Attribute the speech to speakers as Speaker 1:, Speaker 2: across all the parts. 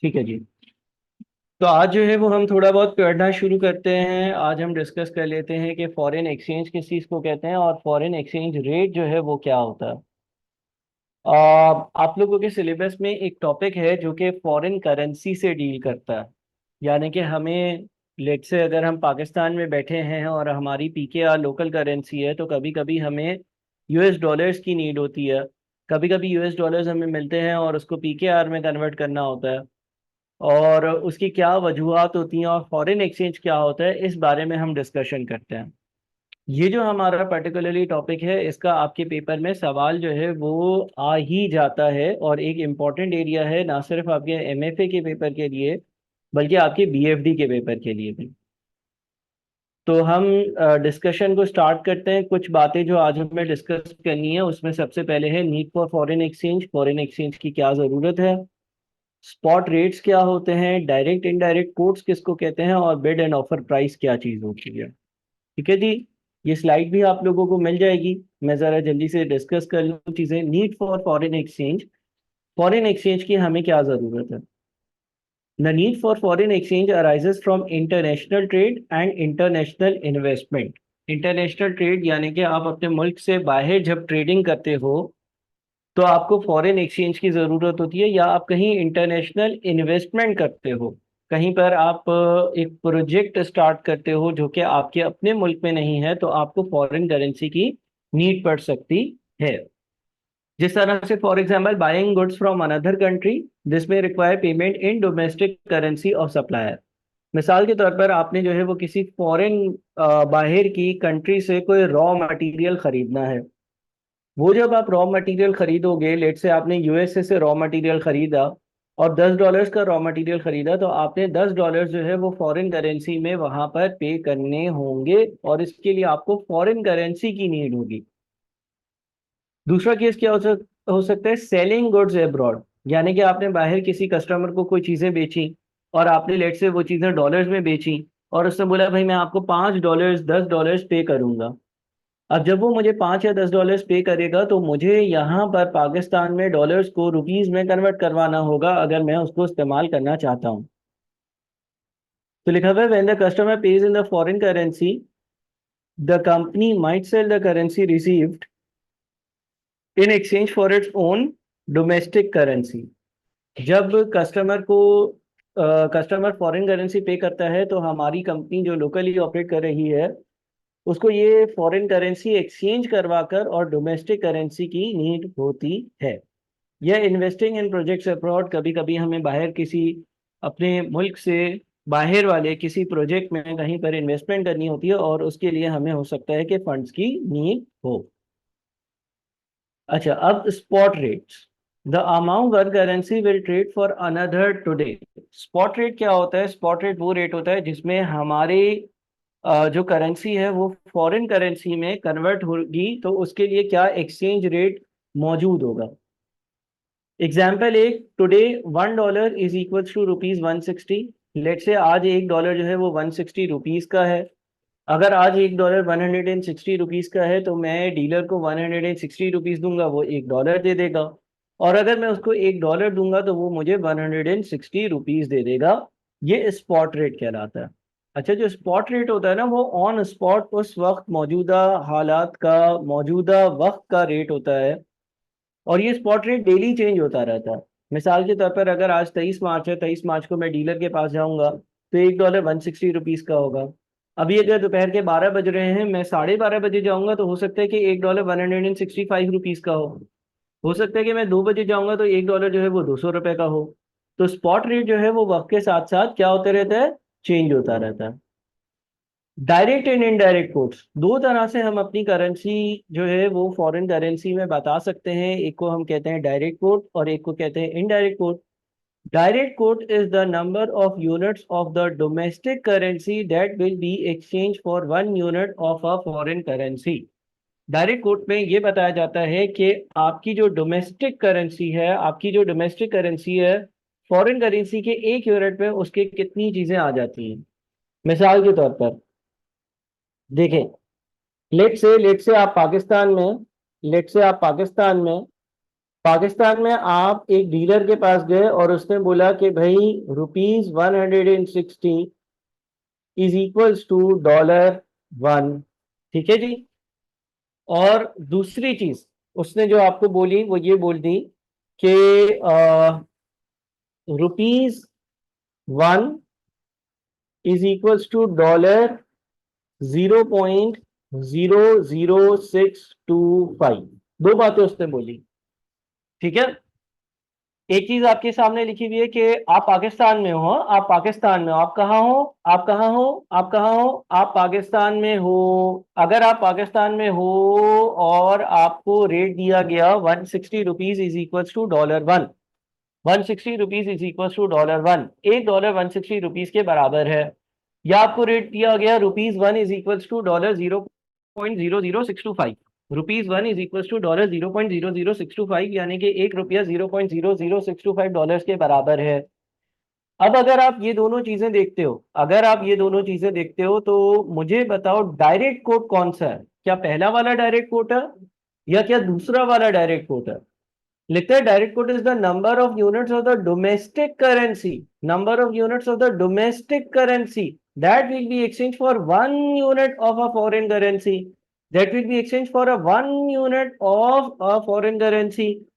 Speaker 1: ठीक है जी। तो आज जो है वो हम थोड़ा बहुत पढ़ना शुरू करते हैं। आज हम डिस्कस कर लेते हैं कि फॉरेन एक्सचेंज किस चीज़ को कहते हैं और फॉरेन एक्सचेंज रेट जो है वो क्या होता है। आप लोगों के सिलेबस में एक टॉपिक है जो कि फॉरेन करेंसी से डील करता है। यानी कि हमें, लेट से अगर हम पाकिस्तान में बैठे हैं और हमारी पीकेआर लोकल करेंसी है, तो कभी कभी हमें यूएस डॉलर्स की नीड होती है। कभी कभी यूएस डॉलर्स हमें मिलते हैं और उसको पीकेआर में कन्वर्ट करना होता है। और उसकी क्या वजूहात होती हैं और फॉरेन एक्सचेंज क्या होता है, इस बारे में हम डिस्कशन करते हैं। ये जो हमारा पर्टिकुलरली टॉपिक है, इसका आपके पेपर में सवाल जो है वो आ ही जाता है और एक इम्पॉर्टेंट एरिया है, ना सिर्फ आपके एमएफए के पेपर के लिए बल्कि आपके बीएफडी के पेपर के लिए भी। तो हम डिस्कशन को स्टार्ट करते हैं। कुछ बातें जो आज हमें डिस्कस करनी है, उसमें सबसे पहले है need for foreign exchange. Foreign exchange की क्या ज़रूरत है, स्पॉट रेट्स क्या होते हैं, डायरेक्ट इनडायरेक्ट कोट्स किसको कहते हैं, और बिड एंड ऑफर प्राइस क्या चीज़ होती है। ठीक है जी। ये स्लाइड भी आप लोगों को मिल जाएगी। मैं ज़रा जल्दी से डिस्कस कर लूँ चीज़ें। Need for foreign exchange, foreign exchange की हमें क्या ज़रूरत है। The need for foreign exchange arises from international trade and international investment. International trade यानी कि आप अपने मुल्क से बाहर जब ट्रेडिंग करते हो तो आपको फॉरेन एक्सचेंज की ज़रूरत होती है, या आप कहीं इंटरनेशनल इन्वेस्टमेंट करते हो, कहीं पर आप एक प्रोजेक्ट स्टार्ट करते हो जो कि आपके अपने मुल्क में नहीं है, तो आपको फॉरेन करेंसी की नीड पड़ सकती है। जिस तरह से for example buying goods from another country, this में require payment in domestic currency of supplier. मिसाल के तौर पर आपने जो है वो किसी फॉरेन बाहर की कंट्री से कोई रॉ मटेरियल खरीदना है। वो जब आप रॉ मटेरियल खरीदोगे, लेट से आपने यूएसए से रॉ मटेरियल खरीदा और $10 का रॉ मटेरियल खरीदा, तो आपने $10 जो है वो फॉरेन करेंसी में वहां पर पे करने होंगे और इसके लिए आपको फॉरेन करेंसी की नीड होगी। दूसरा केस क्या हो सकता है, सेलिंग गुड्स अब्रॉड। यानी कि आपने बाहर किसी कस्टमर को कोई चीज़ें बेची और आपने लेट से वो चीज़ें डॉलर्स में बेची और उसने बोला भाई मैं आपको $5 $10 पे करूंगा। अब जब वो मुझे $5 या $10 पे करेगा तो मुझे यहाँ पर पाकिस्तान में डॉलर्स को रुपीस में कन्वर्ट करवाना होगा अगर मैं उसको इस्तेमाल करना चाहता हूँ। तो लिखा हुआ है when the customer pays in the foreign currency, the company might sell the currency received in exchange for its own domestic currency. जब कस्टमर फॉरेन करेंसी पे करता है तो हमारी कंपनी जो लोकली ऑपरेट कर रही है उसको ये फॉरेन करेंसी एक्सचेंज करवाकर और डोमेस्टिक करेंसी की नीड होती है। यह इन्वेस्टिंग इन प्रोजेक्ट्स अब्रॉड, कभी कभी हमें बाहर किसी अपने मुल्क से बाहर वाले किसी प्रोजेक्ट में कहीं पर इन्वेस्टमेंट करनी होती है और उसके लिए हमें हो सकता है कि फंड्स की नीड हो। अच्छा, अब spot rates. The amount one currency will trade for another today. Spot rate क्या होता है, स्पॉट रेट वो रेट होता है जिसमें हमारे जो करेंसी है वो फॉरेन करेंसी में कन्वर्ट होगी, तो उसके लिए क्या एक्सचेंज रेट मौजूद होगा। एग्जाम्पल एक, today $1 is equal to ₹160। Let say आज $1 जो है वो 160 रुपीज का है। अगर आज $1 160 रुपीज का है तो मैं डीलर को 160 रुपीज दूंगा, वो $1 दे देगा। और अगर मैं उसको $1 दूंगा तो वो मुझे 160 रुपीज दे देगा। ये स्पॉट रेट कहलाता है। अच्छा, जो स्पॉट रेट होता है ना, वो ऑन स्पॉट उस वक्त मौजूदा हालात का, मौजूदा वक्त का रेट होता है। और ये स्पॉट रेट डेली चेंज होता रहता है। मिसाल के तौर पर अगर आज 23 मार्च है, 23 मार्च को मैं डीलर के पास जाऊंगा तो $1 160 रुपीज का होगा। अभी अगर दोपहर के 12 बज रहे हैं, मैं 12:30 बजे जाऊंगा तो हो सकता है कि $1 165 रुपीज का हो सकता है कि मैं 2 बजे जाऊंगा तो $1 जो है वो ₹200 का हो। तो स्पॉट रेट जो है वो वक्त के साथ साथ क्या होते रहता है, चेंज होता रहता है। डायरेक्ट एंड इनडायरेक्ट कोट्स, दो तरह से हम अपनी करेंसी जो है वो फॉरेन करेंसी में बता सकते हैं। एक को हम कहते हैं डायरेक्ट कोट और एक को कहते हैं indirect coat. Direct quote is the number of units of the domestic currency that will be exchange for 1 unit of a foreign currency. Direct quote में ये बताया जाता है कि आपकी जो डोमेस्टिक करेंसी है, आपकी जो डोमेस्टिक करेंसी है, फॉरेन करेंसी के 1 यूनिट में उसके कितनी चीजें आ जाती हैं। मिसाल के तौर पर देखें, लेट से आप पाकिस्तान में, लेट से आप पाकिस्तान में पाकिस्तान में आप एक डीलर के पास गए और उसने बोला कि भाई ₹160 इज इक्वल्स टू $1। ठीक है जी। और दूसरी चीज उसने जो आपको बोली वो ये बोल दी कि ₹1 इज इक्वल्स टू $0.00625। दो बातें उसने बोली। ठीक है। एक चीज आपके सामने लिखी हुई है कि आप पाकिस्तान में हो, आप पाकिस्तान में हो, आप कहाँ हो, आप कहाँ हो, आप कहाँ हो, आप पाकिस्तान में हो। अगर आप पाकिस्तान में हो और आपको रेट दिया गया ₹160 is equals to $1, ₹160 is equals to $1, $1 ₹160 के बराबर है। या आपको रेट दिया गया ₹1 is equals to $0.00625। ₹1 is equals to $0.00625, यानी कि ₹1 $0.00625 के बराबर है। अब अगर आप ये दोनों चीजें देखते हो, अगर आप ये दोनों चीजें देखते हो तो मुझे बताओ डायरेक्ट कोट कौन सा है? क्या पहला वाला डायरेक्ट कोट है या क्या दूसरा वाला डायरेक्ट कोट है? लिखते हैं direct quote is the number of units of the domestic currency, number of units of the domestic currency that will be exchange for 1 unit of a foreign currency, that will be exchange for a 1 unit of a foreign currency.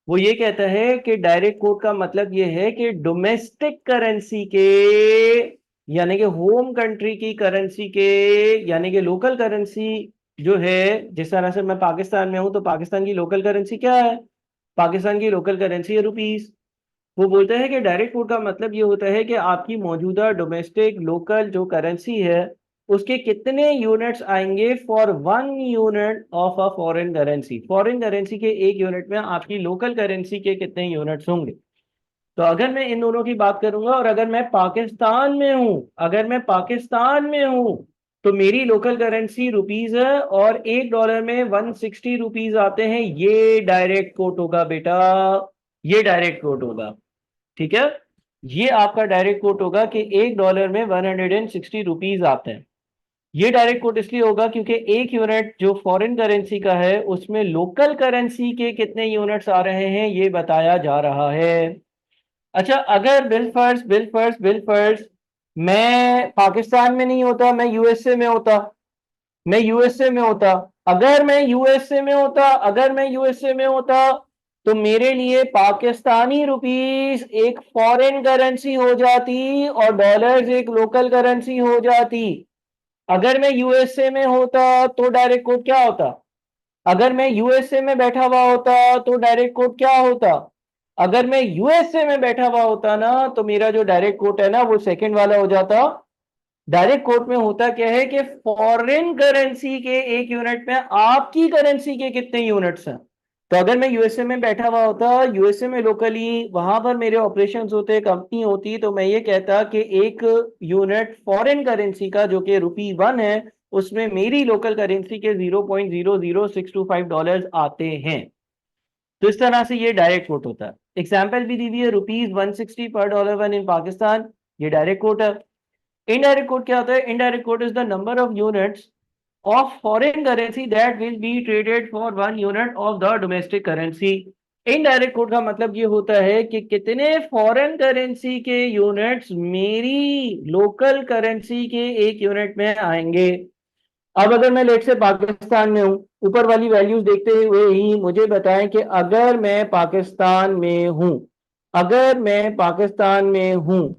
Speaker 1: वो ये कहता है कि direct quote का मतलब ये है कि डोमेस्टिक करेंसी के, यानी कि होम कंट्री की करेंसी के, यानी कि लोकल करेंसी जो है, जिस तरह से मैं पाकिस्तान में हूं तो पाकिस्तान की लोकल करेंसी क्या है? पाकिस्तान की लोकल करेंसी है रुपीस। वो बोलता है कि डायरेक्ट कोट का मतलब ये होता है कि आपकी मौजूदा डोमेस्टिक लोकल जो करेंसी है उसके कितने यूनिट्स आएंगे for 1 unit of a foreign currency, foreign currency के एक यूनिट में आपकी लोकल करेंसी के कितने यूनिट्स होंगे। तो अगर मैं इन दोनों की बात करूंगा और अगर मैं पाकिस्तान में हूं, अगर मैं पाकिस्तान में हूं तो मेरी लोकल करेंसी रुपीस है और $1 में ₹160 आते हैं, ये डायरेक्ट कोट होगा बेटा, ये डायरेक्ट कोट होगा। ठीक है। ये आपका डायरेक्ट कोट होगा कि $1 में ₹160 आते हैं। ये डायरेक्ट कोट इसलिए होगा क्योंकि एक यूनिट जो फॉरेन करेंसी का है उसमें लोकल करेंसी के कितने यूनिट्स आ रहे हैं ये बताया जा रहा है। अच्छा, अगर बिल फर्स्ट मैं पाकिस्तान में नहीं होता, मैं यूएसए में होता, मैं यूएसए में होता, अगर मैं यूएसए में होता, अगर मैं यूएसए में होता तो मेरे लिए पाकिस्तानी रुपीस एक फॉरेन करेंसी हो जाती और डॉलर्स एक लोकल करेंसी हो जाती। अगर मैं यूएसए में होता तो डायरेक्ट कोड क्या होता? अगर मैं यूएसए में बैठा हुआ होता तो डायरेक्ट कोड क्या होता? अगर मैं यूएसए में बैठा हुआ होता ना तो मेरा जो डायरेक्ट कोट है ना वो सेकंड वाला हो जाता। डायरेक्ट कोट में होता क्या है कि फॉरेन करेंसी के एक यूनिट में आपकी करेंसी के कितने यूनिट्स हैं। तो अगर मैं यूएसए में बैठा हुआ होता, यूएसए में लोकली वहां पर मेरे ऑपरेशंस होते, कंपनी होती, तो मैं ये कहता कि एक यूनिट फॉरेन करेंसी का जो कि ₹1 है उसमें मेरी लोकल करेंसी के $0.00625 आते हैं। तो इस तरह से ये डायरेक्ट कोट होता है। एग्जाम्पल भी दी हुई है, ₹160 पर $1 इन पाकिस्तान, ये डायरेक्ट कोट है। इनडायरेक्ट कोट क्या होता है? Indirect coat is the number of units of foreign currency that will be traded for 1 unit of the domestic currency. Indirect coat का मतलब ये होता है कि कितने फॉरेन करेंसी के यूनिट्स मेरी लोकल करेंसी के एक यूनिट में आएंगे। अब अगर मैं लेट से पाकिस्तान में हूं, ऊपर वाली वैल्यूज देखते हुए ही मुझे बताएं कि अगर मैं पाकिस्तान में हूं, अगर मैं पाकिस्तान में हूं,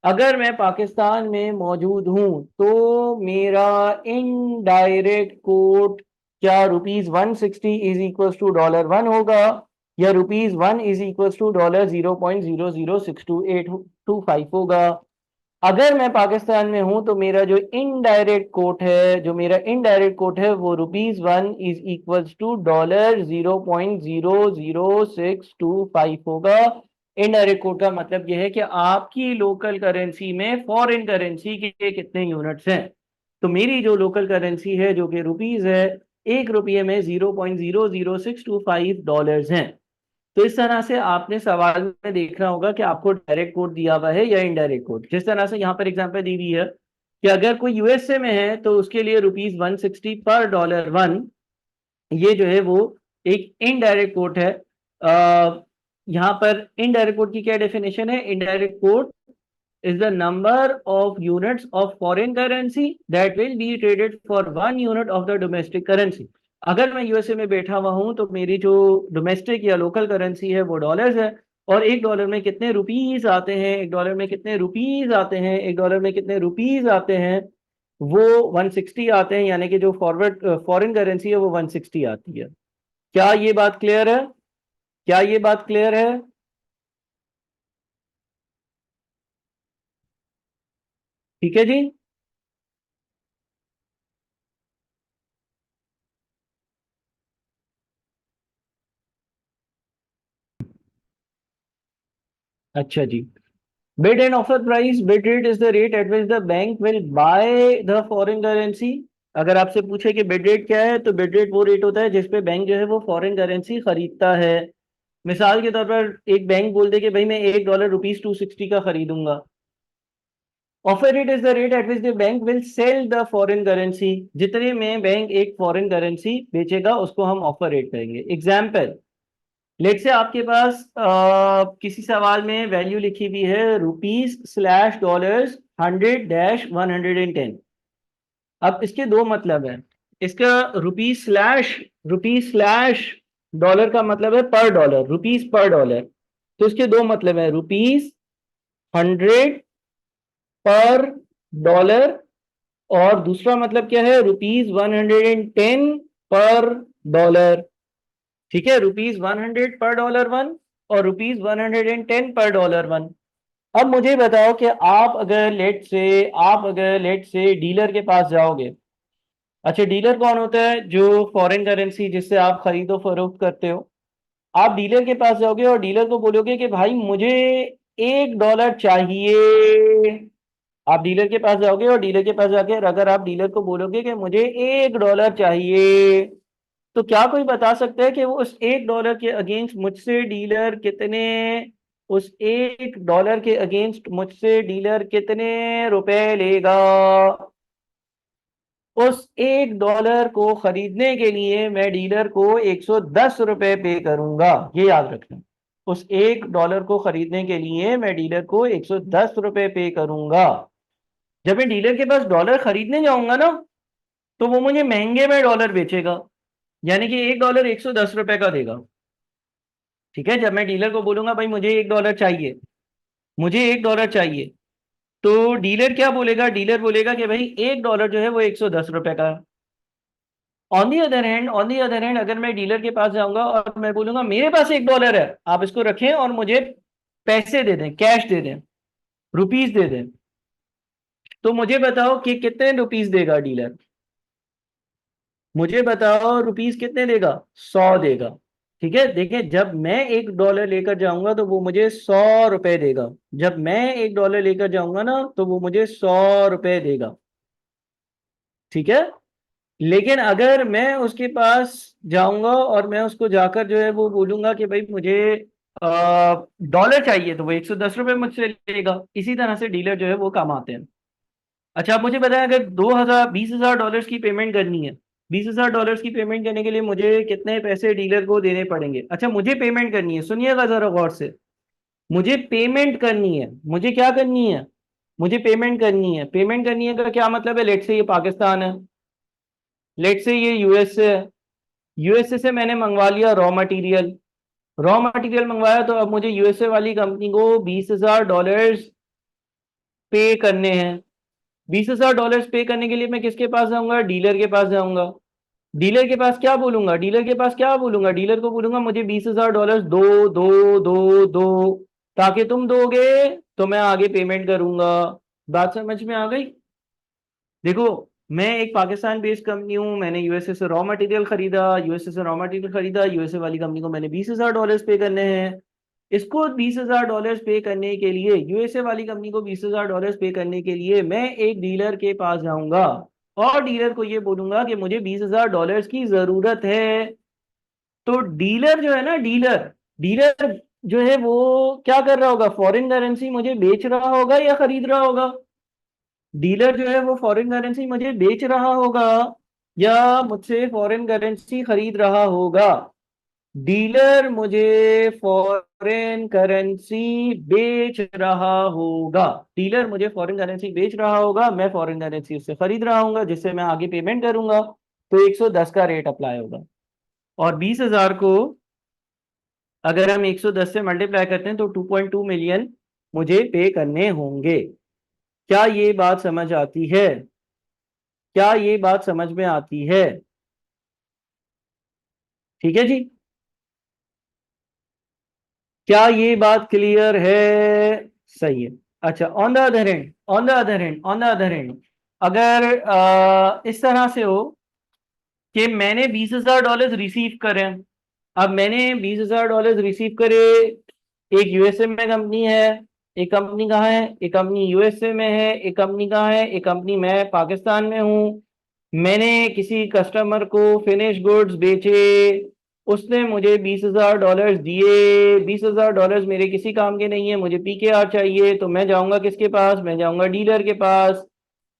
Speaker 1: अगर मैं पाकिस्तान में मौजूद हूं तो मेरा इनडायरेक्ट कोट क्या ₹160 इज इक्वल टू $1 होगा या ₹1 इज इक्वल टू $0.0062825 होगा? अगर मैं पाकिस्तान में हूं तो मेरा जो इनडायरेक्ट कोट है, जो मेरा इनडायरेक्ट कोट है वो ₹1 इज इक्वल टू $0.00625 होगा। इनडायरेक्ट कोट का मतलब यह है कि आपकी लोकल करेंसी में फॉरेन करेंसी के कितने यूनिट्स हैं। तो मेरी जो लोकल करेंसी है जो कि रुपीज है, ₹1 में $0.00625 हैं। तो इस तरह से आपने सवाल में देखना होगा कि आपको डायरेक्ट कोड दिया हुआ है या इनडायरेक्ट कोड। जिस तरह से यहाँ पर एग्जांपल दी हुई है कि अगर कोई यूएसए में है तो उसके लिए ₹160 पर $1, ये जो है वो एक इनडायरेक्ट कोड है। यहाँ पर इनडायरेक्ट कोड की क्या डेफिनेशन है? Indirect code is the number of units of foreign currency that will be traded for 1 unit of the domestic currency। अगर मैं यूएसए में बैठा हुआ हूं तो मेरी जो डोमेस्टिक या लोकल करेंसी है वो डॉलर्स है, और एक डॉलर में कितने रुपीस आते हैं, एक डॉलर में कितने रुपीस आते हैं, एक डॉलर में कितने रुपीस आते हैं, वो 160 आते हैं, यानी कि जो फॉरवर्ड फॉरेन करेंसी है वो 160 आती है। क्या ये बात क्लियर है? क्या ये बात क्लियर है? ठीक है जी। अच्छा जी। Bid and offer price, bid rate is the rate at which the bank will buy the foreign currency। अगर आपसे पूछे कि बिड रेट क्या है, तो बिड रेट वो रेट होता है जिसपे बैंक जो है वो फॉरेन करेंसी खरीदता है। मिसाल के तौर पर एक बैंक बोल दे कि भाई मैं $1 ₹260 का खरीदूंगा। Offer rate is the rate at which the bank will sell the foreign currency. जितने में बैंक एक फॉरेन करेंसी बेचेगा उसको हम ऑफर रेट कहेंगे। एग्जाम्पल, लेट से आपके पास किसी सवाल में वैल्यू लिखी हुई है रुपीज/डॉलर्स 100-110। अब इसके दो मतलब है। इसका रुपीज स्लैश डॉलर का मतलब है पर डॉलर, रुपीज पर डॉलर। तो इसके दो मतलब है, रुपीज 100 पर डॉलर, और दूसरा मतलब क्या है, रुपीज 110 पर डॉलर। ठीक है, रुपीज 100 पर डॉलर वन, और रुपीज 110 पर डॉलर वन। अब मुझे बताओ कि आप अगर लेट से डीलर के पास जाओगे। अच्छा, डीलर कौन होता है? जो फॉरेन करेंसी जिससे आप खरीदो फरोख्त करते हो। आप डीलर के पास जाओगे और डीलर को बोलोगे कि भाई मुझे $1 चाहिए। आप डीलर के पास जाओगे और डीलर के पास जाके अगर आप डीलर को बोलोगे कि मुझे $1 चाहिए, तो क्या कोई बता सकता है कि वो उस $1 के अगेंस्ट मुझसे डीलर कितने उस $1 के अगेंस्ट मुझसे डीलर कितने रुपए लेगा? उस $1 को खरीदने के लिए मैं डीलर को $110 पे करूंगा। ये याद रखना। उस $1 को खरीदने के लिए मैं डीलर को $110 पे करूंगा। जब मैं डीलर के पास डॉलर खरीदने जाऊंगा ना, तो वो मुझे महंगे में डॉलर बेचेगा, यानी कि $1 $110 का देगा। ठीक है, जब मैं डीलर को बोलूंगा भाई मुझे $1 चाहिए, मुझे $1 चाहिए, तो डीलर क्या बोलेगा? डीलर बोलेगा कि भाई $1 जो है वो $110 का है। ऑन दी अदर हैंड अगर मैं डीलर के पास जाऊंगा और मैं बोलूंगा मेरे पास $1 है, आप इसको रखें और मुझे पैसे दे दें, कैश दे दें, रुपीस दे दें, तो मुझे बताओ कि कितने रुपीस देगा डीलर? मुझे बताओ रुपीस कितने देगा? 100 देगा। ठीक है, देखिए, जब मैं $1 लेकर जाऊंगा तो वो मुझे $100 देगा। जब मैं $1 लेकर जाऊंगा ना, तो वो मुझे $100 देगा। ठीक है। लेकिन अगर मैं उसके पास जाऊंगा और मैं उसको जाकर जो है वो बोलूंगा कि भाई मुझे डॉलर चाहिए, तो वो $110 मुझसे लेगा। इसी तरह से डीलर जो है वो काम आते हैं। अच्छा, आप मुझे बताएं, अगर 20,000 की पेमेंट करनी है, $20,000 की पेमेंट करने के लिए मुझे कितने पैसे डीलर को देने पड़ेंगे? अच्छा, मुझे पेमेंट करनी है, सुनिएगा जरा गौर से। मुझे पेमेंट करनी है, मुझे क्या करनी है? मुझे पेमेंट करनी है। पेमेंट करनी है का क्या मतलब है? लेट से ये पाकिस्तान है, लेट से ये यूएसए है। यूएसए से मैंने मंगवा लिया रॉ मटेरियल, रॉ मटेरियल मंगवाया, तो अब मुझे यूएसए वाली कंपनी को $20,000 पे करने हैं। $20,000 पे करने के लिए मैं किसके पास जाऊंगा? डीलर के पास जाऊंगा। डीलर के पास क्या बोलूंगा? डीलर के पास क्या बोलूंगा? डीलर को बोलूंगा मुझे $20,000 दो दो दो दो, ताकि तुम दोगे तो मैं आगे पेमेंट करूंगा। बात समझ में आ गई? देखो, मैं एक पाकिस्तान बेस्ड कंपनी हूँ, मैंने यूएसए से रॉ मटेरियल खरीदा, यूएसए वाली कंपनी को मैंने $20,000 पे करने हैं। इसको $20,000 पे करने के लिए, यूएसए वाली कंपनी को $20,000 पे करने के लिए मैं एक डीलर के पास जाऊंगा और डीलर को ये बोलूंगा कि मुझे $20,000 की जरूरत है। तो डीलर जो है ना, डीलर डीलर जो है वो क्या कर रहा होगा? फॉरेन करेंसी मुझे बेच रहा होगा या खरीद रहा होगा? डीलर जो है वो फॉरेन करेंसी मुझे बेच रहा होगा या मुझसे फॉरेन करेंसी खरीद रहा होगा? डीलर मुझे फॉरेन करेंसी बेच रहा होगा। डीलर मुझे फॉरेन करेंसी बेच रहा होगा, मैं फॉरेन करेंसी उससे खरीद रहा हूँ जिससे मैं आगे पेमेंट करूंगा, तो 110 का रेट अप्लाई होगा। और 20,000 को अगर हम 110 से मल्टीप्लाई करते हैं तो 2.2 मिलियन मुझे पे करने होंगे। क्या ये बात समझ आती है? क्या ये बात समझ में आती है? ठीक है जी। क्या ये बात क्लियर है? सही है। अच्छा, on the other hand, on the other hand, अगर इस तरह से हो कि मैंने $20,000 रिसीव करे। अब मैंने $20,000 रिसीव करे। एक यूएसए में कंपनी है, एक कंपनी कहाँ है, एक कंपनी यूएसए में है, एक कंपनी कहाँ है, एक कंपनी मैं पाकिस्तान में हूँ। मैंने किसी कस्टमर को फिनिश गुड्स बेचे, उसने मुझे $20,000 दिए। $20,000 मेरे किसी काम के नहीं है, मुझे पीकेआर चाहिए, तो मैं जाऊंगा किसके पास? मैं जाऊंगा डीलर के पास।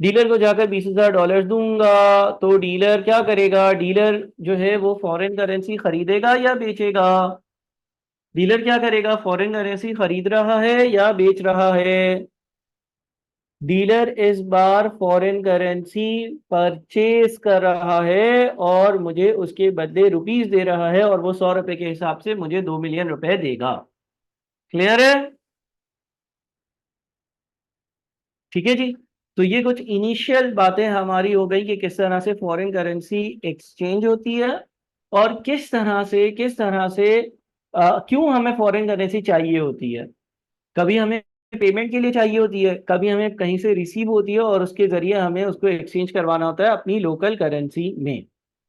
Speaker 1: डीलर को जाकर $20,000 दूंगा। तो डीलर क्या करेगा? डीलर जो है वो फॉरेन करेंसी खरीदेगा या बेचेगा? डीलर क्या करेगा? फॉरेन करेंसी खरीद रहा है या बेच रहा है? डीलर इस बार फॉरेन करेंसी परचेज कर रहा है और मुझे उसके बदले रुपीस दे रहा है, और वो 100 रुपए के हिसाब से मुझे 2 मिलियन रुपए देगा। क्लियर है? ठीक है जी। तो ये कुछ इनिशियल बातें हमारी हो गई कि किस तरह से फॉरेन करेंसी एक्सचेंज होती है, और किस तरह से क्यों हमें फॉरेन करेंसी चाहिए होती है। कभी हमें पेमेंट के लिए चाहिए होती है, कभी हमें कहीं से रिसीव होती है और उसके जरिए हमें उसको एक्सचेंज करवाना होता है अपनी लोकल करेंसी में।